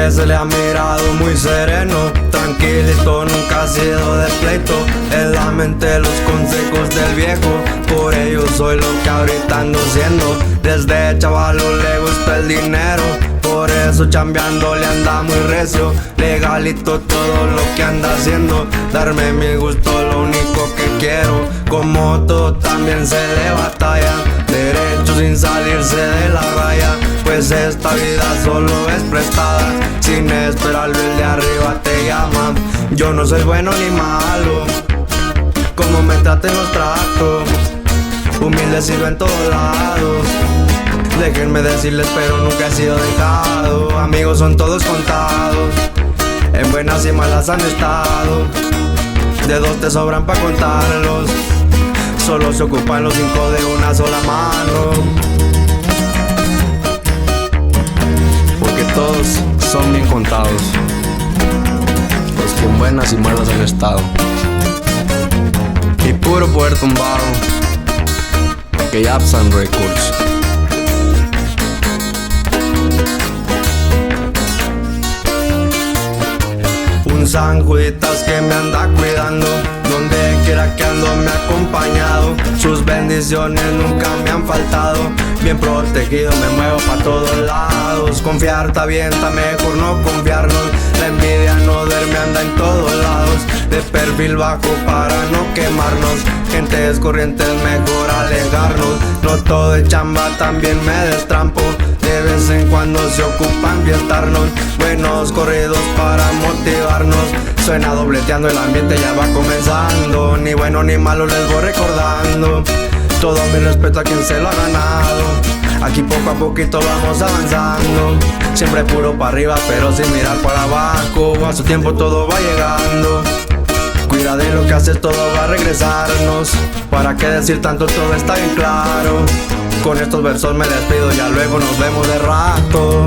Siempre se le ha mirado muy sereno, tranquilito, nunca ha sido de pleito. En la mente los consejos del viejo, por ello soy lo que ahorita ando siendo. Desde chavalo le gusta el dinero, por eso chambeando le anda muy recio. Legalito todo lo que anda haciendo, darme mi gusto lo único que quiero. Como todo también se le batalla, derecho sin salirse de la raya. Pues esta vida solo es prestada, sin esperarlo el de arriba te llama. Yo no soy bueno ni malo, como me traten los tratos. Humilde sigo en todos lados, déjenme decirles pero nunca he sido dejado. Amigos son todos contados, en buenas y malas han estado. Dedos te sobran pa' contarlos, solo se ocupan los 5 de una sola mano. Porque todos son bien contados, los que en buenas y malas han estado. Y puro poder tumbado, que Yapsan Records. Un San Juditas que me anda cuidando, donde quiera que ando me ha acompañado. Sus bendiciones nunca me han faltado, bien protegido me muevo pa' todos lados. Confiar está bien, está mejor no confiarnos. La envidia no duerme, anda en todos lados. De perfil bajo para no quemarnos, gentes corrientes mejor alejarnos. No todo es chamba, también me destrampo, de vez en cuando se ocupa ambientarnos. Buenos corridos para motivarnos, suena dobleteando, el ambiente ya va comenzando. Ni bueno ni malo les voy recordando, todo mi respeto a quien se lo ha ganado. Aquí poco a poquito vamos avanzando, siempre puro para arriba pero sin mirar para abajo. A su tiempo todo va llegando, cuida de lo que haces, todo va a regresarnos. Para qué decir tanto, todo está bien claro. Con estos versos me despido, ya luego nos vemos de rato.